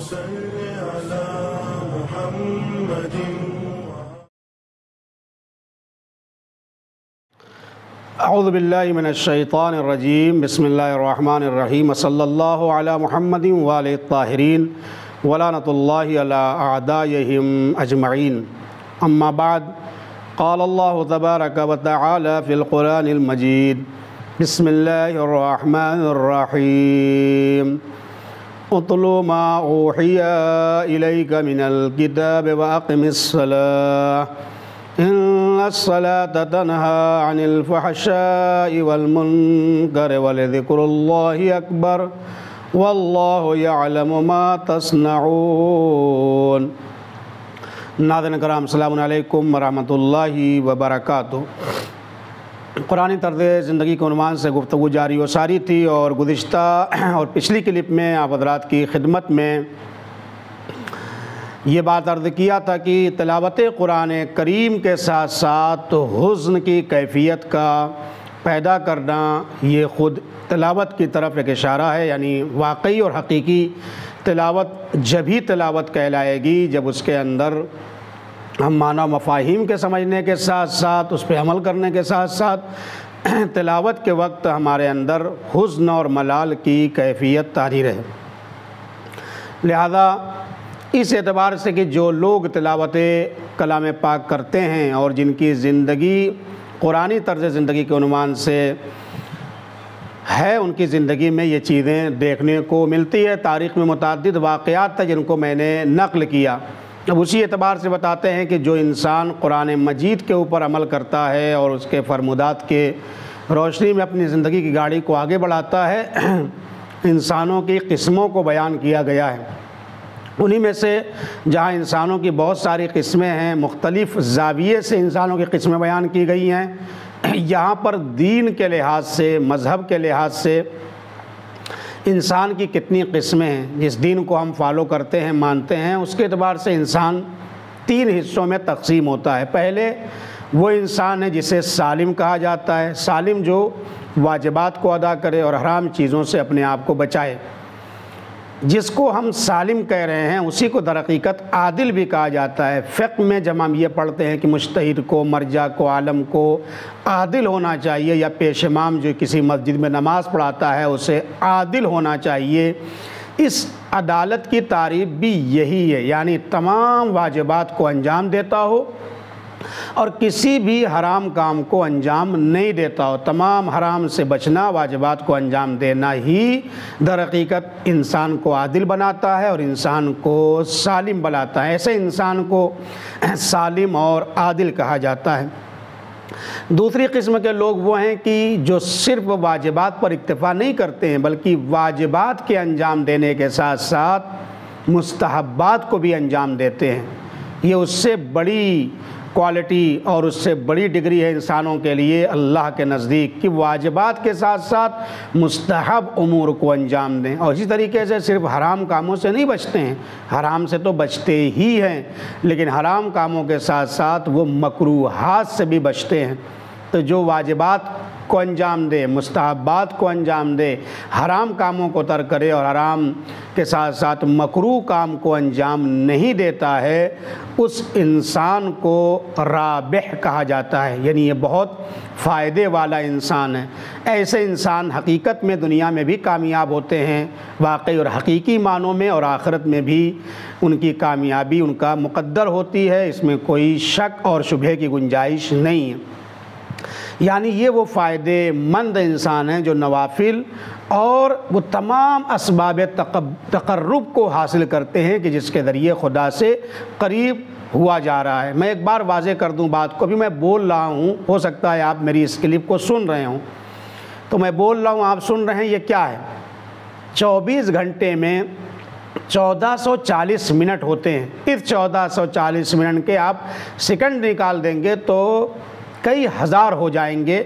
صل على محمد. اعوذ باللہ من الشیطان الرجیم. بسم اللہ الرحمن الرحیم. صلی اللہ علی محمد وآلہ الطاہرین ولعنۃ اللہ علی اعدائہم اجمعین. اما بعد. قال اللہ تبارک و تعالی فی القرآن المجید. بسم اللہ الرحمن الرحیم. اتل ما اوحی الیک من الکتاب واقم الصلاۃ ان الصلاۃ تنہی عن الفحشاء والمنکر ولذکر اللہ اکبر واللہ یعلم ما تصنعون. ناظرین کرام السلام علیکم ورحمۃ اللہ وبرکاتہ. قرآن طرز زندگی کے عنوان سے گفتگو جاری و ساری تھی، اور گزشتہ اور پچھلی کلپ میں آپ حضرات کی خدمت میں یہ بات عرض کیا تھا کہ تلاوت قرآن کریم کے ساتھ ساتھ حزن کی کیفیت کا پیدا کرنا یہ خود تلاوت کی طرف ایک اشارہ ہے. یعنی واقعی اور حقیقی تلاوت جبھی تلاوت کہلائے گی جب اس کے اندر ہم معنی و مفاہیم کے سمجھنے کے ساتھ ساتھ اس پہ عمل کرنے کے ساتھ ساتھ تلاوت کے وقت ہمارے اندر حزن اور ملال کی کیفیت طاری رہے. لہذا اس اعتبار سے کہ جو لوگ تلاوت کلام پاک کرتے ہیں اور جن کی زندگی قرآنی طرز زندگی کے عنوان سے ہے، ان کی زندگی میں یہ چیزیں دیکھنے کو ملتی ہے. تاریخ میں متعدد واقعات تھے جن کو میں نے نقل کیا. اب اسی اعتبار سے بتاتے ہیں کہ جو انسان قرآن مجید کے اوپر عمل کرتا ہے اور اس کے فرمودات کے روشنی میں اپنی زندگی کی گاڑی کو آگے بڑھاتا ہے، انسانوں کی قسموں کو بیان کیا گیا ہے. انہی میں سے جہاں انسانوں کی بہت ساری قسمیں ہیں، مختلف زاویے سے انسانوں کی قسمیں بیان کی گئی ہیں، یہاں پر دین کے لحاظ سے، مذہب کے لحاظ سے انسان کی کتنی قسمیں ہیں. جس دین کو ہم فالو کرتے ہیں، مانتے ہیں، اس کے اعتبار سے انسان 3 حصوں میں تقسیم ہوتا ہے. پہلے وہ انسان ہے جسے سالم کہا جاتا ہے. سالم جو واجبات کو ادا کرے اور حرام چیزوں سے اپنے آپ کو بچائے. جس کو ہم سالم کہہ رہے ہیں اسی کو در حقیقت عادل بھی کہا جاتا ہے. فقہ میں جب ہم یہ پڑھتے ہیں کہ مجتہد کو، مرجع کو، عالم کو عادل ہونا چاہیے، یا پیش امام جو کسی مسجد میں نماز پڑھاتا ہے اسے عادل ہونا چاہیے، اس عدالت کی تعریف بھی یہی ہے. یعنی تمام واجبات کو انجام دیتا ہو اور کسی بھی حرام کام کو انجام نہیں دیتا ہو. تمام حرام سے بچنا، واجبات کو انجام دینا ہی در حقیقت انسان کو عادل بناتا ہے اور انسان کو سالم بناتا ہے. ایسے انسان کو سالم اور عادل کہا جاتا ہے. دوسری قسم کے لوگ وہ ہیں کہ جو صرف واجبات پر اکتفا نہیں کرتے ہیں بلکہ واجبات کے انجام دینے کے ساتھ ساتھ مستحبات کو بھی انجام دیتے ہیں. یہ اس سے بڑی کوالٹی اور اس سے بڑی ڈگری ہے انسانوں کے لیے اللہ کے نزدیک کہ واجبات کے ساتھ ساتھ مستحب امور کو انجام دیں. اور اسی طریقے سے صرف حرام کاموں سے نہیں بچتے ہیں، حرام سے تو بچتے ہی ہیں، لیکن حرام کاموں کے ساتھ ساتھ وہ مکروہات سے بھی بچتے ہیں. تو جو واجبات کو انجام دے، مستحبات کو انجام دے، حرام کاموں کو ترک کرے اور حرام کے ساتھ ساتھ مکروہ کام کو انجام نہیں دیتا ہے، اس انسان کو رابح کہا جاتا ہے. یعنی یہ بہت فائدے والا انسان ہے. ایسے انسان حقیقت میں دنیا میں بھی کامیاب ہوتے ہیں، واقعی اور حقیقی معنوں میں، اور آخرت میں بھی ان کی کامیابی ان کا مقدر ہوتی ہے. اس میں کوئی شک اور شبہے کی گنجائش نہیں ہے. یعنی یہ وہ فائدے مند انسان ہیں جو نوافل اور وہ تمام اسباب تقرب کو حاصل کرتے ہیں کہ جس کے ذریعے خدا سے قریب ہوا جا رہا ہے. میں ایک بار واضح کر دوں بات کو. ابھی میں بول رہا ہوں، ہو سکتا ہے آپ میری اس کلپ کو سن رہے ہوں، تو میں بول رہا ہوں آپ سن رہے ہیں. یہ کیا ہے؟ 24 گھنٹے میں 1440 منٹ ہوتے ہیں. اس 1440 منٹ کے آپ سیکنڈ نکال دیں گے تو کئی ہزار ہو جائیں گے.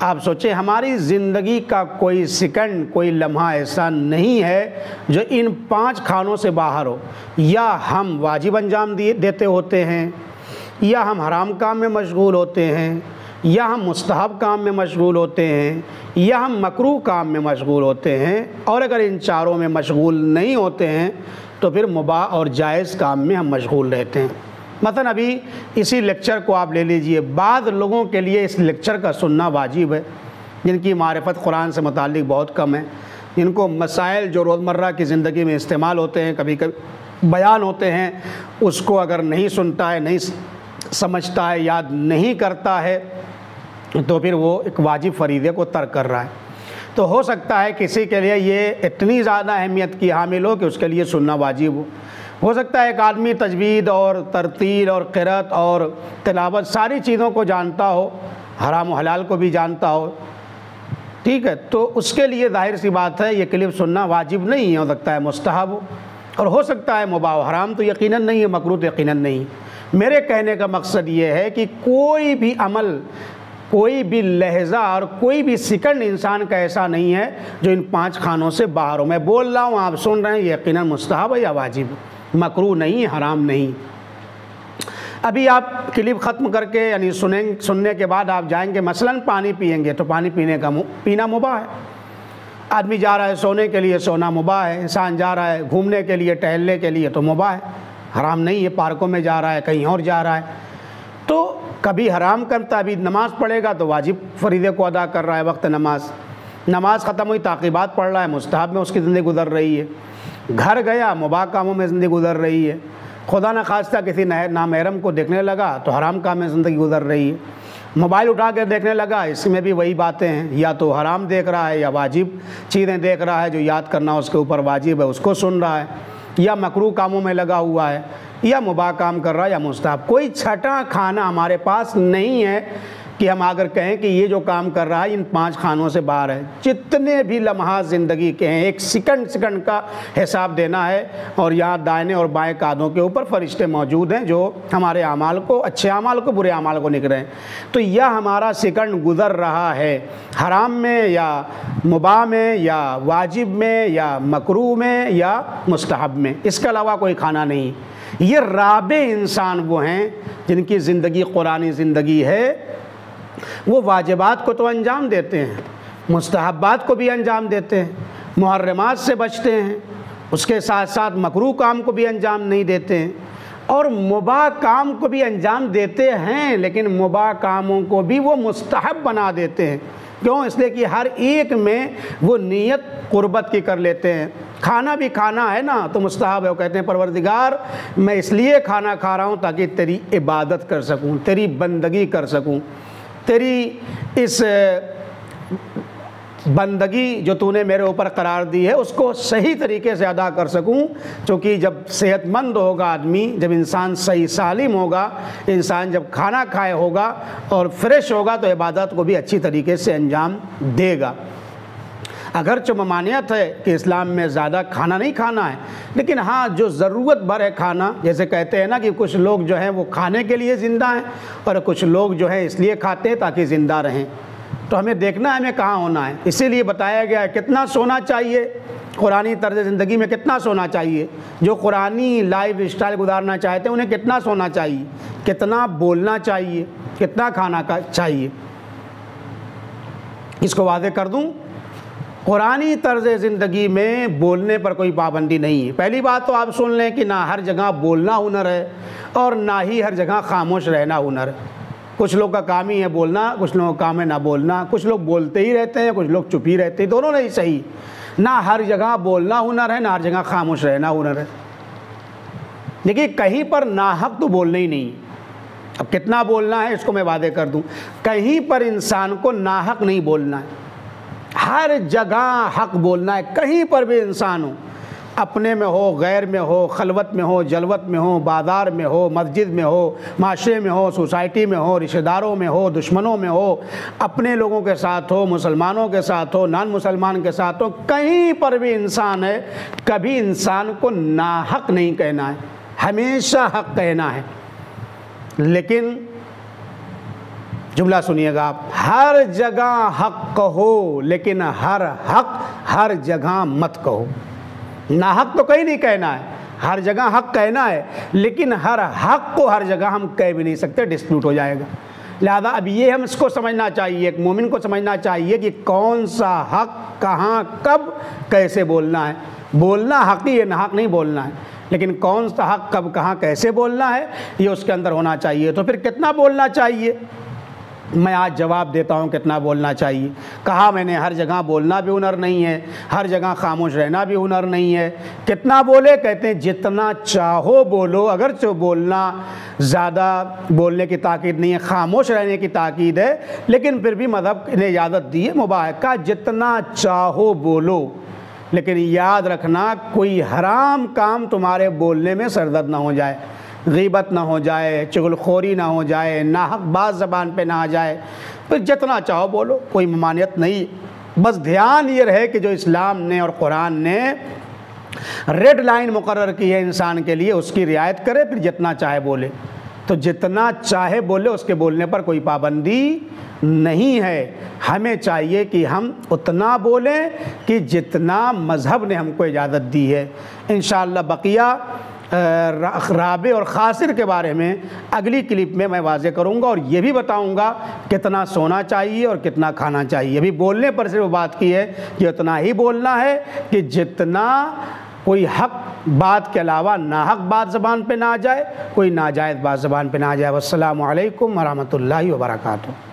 آپ سوچیں ہماری زندگی کا کوئی سیکنڈ، کوئی لمحہ ایسا نہیں ہے جو ان 5 خانوں سے باہر ہو. یا ہم واجب انجام دیتے ہوتے ہیں، یا ہم حرام کام میں مشغول ہوتے ہیں، یا ہم مستحب کام میں مشغول ہوتے ہیں، یا ہم مکروہ کام میں مشغول ہوتے ہیں. اور اگر ان چاروں میں مشغول نہیں ہوتے ہیں تو پھر مباح اور جائز کام میں ہم مشغول رہتے ہیں۔ مثلا ابھی اسی لیکچر کو آپ لے لیجئے، بعض لوگوں کے لیے اس لیکچر کا سننا واجب ہے، جن کی معرفت قرآن سے متعلق بہت کم ہے، جن کو مسائل جو روزمرہ کی زندگی میں استعمال ہوتے ہیں، کبھی کبھی بیان ہوتے ہیں، اس کو اگر نہیں سنتا ہے، نہیں سمجھتا ہے، یاد نہیں کرتا ہے، تو پھر وہ ایک واجب فریضے کو ترک کر رہا ہے۔ تو ہو سکتا ہے کسی کے لیے یہ اتنی زیادہ اہمیت کی حامل ہو کہ اس کے لیے سننا واجب ہو سکتا ہے ایک آدمی تجوید اور ترتیل اور قرأت اور تلاوت ساری چیزوں کو جانتا ہو، حرام و حلال کو بھی جانتا ہو، ٹھیک ہے، تو اس کے لیے ظاہر سی بات ہے یہ کلپ سننا واجب نہیں ہے، ہو سکتا ہے مستحب ہو، اور ہو سکتا ہے مباح و حرام تو یقیناً نہیں ہے، مکروہ یقیناً نہیں۔ میرے کہنے کا مقصد یہ ہے کہ کوئی بھی عمل، کوئی بھی لحظہ اور کوئی بھی سیکنڈ انسان کا ایسا نہیں ہے جو ان 5 خانوں سے باہر ہو۔ میں بول رہا ہوں، آپ سن رہے ہیں، یہ یقیناً مستحب ہے یا واجب، مکروہ نہیں، حرام نہیں۔ ابھی آپ کلپ ختم کر کے یعنی سننے کے بعد آپ جائیں گے، مثلاً پانی پئیں گے تو پانی پینا مباح ہے۔ آدمی جا رہا ہے سونے کے لیے، سونا مباح ہے۔ انسان جا رہا ہے گھومنے کے لیے، ٹہلنے کے لیے تو مباح ہے، حرام نہیں ہے۔ پارکوں میں جا رہا ہے، کہیں اور جا رہا ہے، تو کبھی حرام کرتا، ابھی نماز پڑھے گا تو واجب فریضے کو ادا کر رہا ہے، وقت نماز ختم ہوئی، تعقیبات پڑھ رہا ہے، مستحب میں اس کی زندگی گزر رہی ہے۔ گھر گیا، مباح کاموں میں زندگی گزر رہی ہے۔ خدا نخواستہ کسی نامحرم کو دیکھنے لگا تو حرام کام میں زندگی گزر رہی ہے۔ موبائل اٹھا کے دیکھنے لگا، اس میں بھی وہی باتیں ہیں، یا تو حرام دیکھ رہا ہے یا واجب چیزیں دیکھ رہا ہے جو یاد کرنا اس کے اوپر واجب ہے، اس کو سن رہا ہے، یا مکروہ کاموں میں لگا ہوا ہے، یا مباح کام کر رہا ہے یا مستحب۔ کوئی چھٹا کھانا ہمارے پاس نہیں ہے کہ ہم اگر کہیں کہ یہ جو کام کر رہا ہے ان 5 خانوں سے باہر ہے۔ جتنے بھی لمحات زندگی کے ہیں، ایک سیکنڈ کا حساب دینا ہے، اور یہاں دائیں اور بائیں کاندھوں کے اوپر فرشتے موجود ہیں جو ہمارے اعمال کو، اچھے اعمال کو، برے اعمال کو لکھ رہے ہیں۔ تو یہ ہمارا سیکنڈ گزر رہا ہے حرام میں یا مباح میں یا واجب میں یا مکروہ میں یا مستحب میں، اس کے علاوہ کوئی کھانا نہیں۔ یہ رابع انسان وہ ہیں جن کی زندگی قرآنی زندگی ہے، وہ واجبات کو تو انجام دیتے ہیں، مستحبات کو بھی انجام دیتے ہیں، محرمات سے بچتے ہیں، اس کے ساتھ ساتھ مکروہ کام کو بھی انجام نہیں دیتے ہیں، اور مباح کام کو بھی انجام دیتے ہیں، لیکن مباح کاموں کو بھی وہ مستحب بنا دیتے ہیں۔ کیوں؟ اس لیے کہ ہر ایک میں وہ نیت قربت کی کر لیتے ہیں۔ کھانا بھی کھانا ہے نا تو مستحب ہے، وہ کہتے ہیں پروردگار میں اس لیے کھانا کھا رہا ہوں تاکہ تیری عبادت کر سکوں، تیری بندگی کر سکوں، تیری اس بندگی جو تو نے میرے اوپر قرار دی ہے اس کو صحیح طریقے سے ادا کر سکوں۔ چونکہ جب صحت مند ہوگا آدمی، جب انسان صحیح سالم ہوگا، انسان جب کھانا کھائے ہوگا اور فریش ہوگا تو عبادت کو بھی اچھی طریقے سے انجام دے گا۔ اگرچہ ممانعت ہے کہ اسلام میں زیادہ کھانا نہیں کھانا ہے، لیکن ہاں جو ضرورت بھر ہے کھانا، جیسے کہتے ہیں نا کہ کچھ لوگ جو ہیں وہ کھانے کے لیے زندہ ہیں اور کچھ لوگ جو ہیں اس لیے کھاتے ہیں تاکہ زندہ رہیں، تو ہمیں دیکھنا ہے ہمیں کہاں ہونا ہے۔ اسی لیے بتایا گیا ہے کتنا سونا چاہیے، قرآنی طرز زندگی میں کتنا سونا چاہیے، جو قرآنی لائف اسٹائل گزارنا چاہتے ہیں انہیں کتنا سونا چاہیے، کتنا بولنا چاہیے، کتنا کھانا چاہیے۔ اس کو واضح کر دوں، قرآنی طرز زندگی میں بولنے پر کوئی پابندی نہیں ہے۔ پہلی بات تو آپ سن لیں کہ نہ ہر جگہ بولنا ہنر ہے اور نہ ہی ہر جگہ خاموش رہنا ہنر ہے۔ کچھ لوگ کا کام ہی ہے بولنا، کچھ لوگوں کا کام ہے نہ بولنا، کچھ لوگ بولتے ہی رہتے ہیں، کچھ لوگ چپ ہی رہتے ہیں، دونوں نہیں صحیح۔ نہ ہر جگہ بولنا ہنر ہے، نہ ہر جگہ خاموش رہنا ہنر ہے۔ دیکھیے کہیں پر ناحق تو بولنا ہی نہیں، اب کتنا بولنا ہے اس کو میں واضح کر دوں، کہیں پر انسان کو ناحق نہیں بولنا ہے، ہر جگہ حق بولنا ہے۔ کہیں پر بھی انسان ہو، اپنے میں ہو، غیر میں ہو، خلوت میں ہو، جلوت میں ہو، بازار میں ہو، مسجد میں ہو، معاشرے میں ہو، سوسائٹی میں ہو، رشتہ داروں میں ہو، دشمنوں میں ہو، اپنے لوگوں کے ساتھ ہو، مسلمانوں کے ساتھ ہو، نان مسلمان کے ساتھ ہو، کہیں پر بھی انسان ہے، کبھی انسان کو ناحق نہیں کہنا ہے، ہمیشہ حق کہنا ہے۔ لیکن جملہ سنیے گا آپ، ہر جگہ حق کہو لیکن ہر حق ہر جگہ مت کہو۔ ناحق تو کہیں نہیں کہنا ہے، ہر جگہ حق کہنا ہے، لیکن ہر حق کو ہر جگہ ہم کہہ بھی نہیں سکتے، ڈسپیوٹ ہو جائے گا۔ لہذا اب یہ ہم اس کو سمجھنا چاہیے، ایک مومن کو سمجھنا چاہیے کہ کون سا حق کہاں کب کیسے بولنا ہے۔ بولنا حق ہی ہے، ناحق نہیں بولنا ہے، لیکن کون سا حق کب کہاں کیسے بولنا ہے یہ اس کے اندر ہونا چاہیے۔ تو پھر کتنا بولنا چاہیے؟ میں آج جواب دیتا ہوں کتنا بولنا چاہیے۔ کہا میں نے ہر جگہ بولنا بھی ہنر نہیں ہے، ہر جگہ خاموش رہنا بھی ہنر نہیں ہے۔ کتنا بولے؟ کہتے ہیں جتنا چاہو بولو، اگرچہ بولنا زیادہ بولنے کی تاکید نہیں ہے، خاموش رہنے کی تاکید ہے، لیکن پھر بھی مذہب نے اجازت دی ہے، مباح کا جتنا چاہو بولو، لیکن یاد رکھنا کوئی حرام کام تمہارے بولنے میں سرزد نہ ہو جائے، غیبت نہ ہو جائے، چغلخوری نہ ہو جائے، ناحق بات زبان پہ نہ آ جائے۔ پھر جتنا چاہو بولو، کوئی ممانعت نہیں، بس دھیان یہ رہے کہ جو اسلام نے اور قرآن نے ریڈ لائن مقرر کی ہے انسان کے لیے اس کی رعایت کرے، پھر جتنا چاہے بولے۔ تو جتنا چاہے بولے، اس کے بولنے پر کوئی پابندی نہیں ہے۔ ہمیں چاہیے کہ ہم اتنا بولیں کہ جتنا مذہب نے ہم کو اجازت دی ہے۔ انشاءاللہ بقیہ رابع اور خاسر کے بارے میں اگلی کلپ میں واضح کروں گا، اور یہ بھی بتاؤں گا کتنا سونا چاہیے اور کتنا کھانا چاہیے۔ ابھی بولنے پر صرف بات کی ہے کہ اتنا ہی بولنا ہے کہ جتنا کوئی حق بات کے علاوہ ناحق بات زبان پہ نہ آ جائے، کوئی ناجائز بات زبان پہ نہ آ جائے۔ والسلام علیکم ورحمۃ اللہ وبرکاتہ۔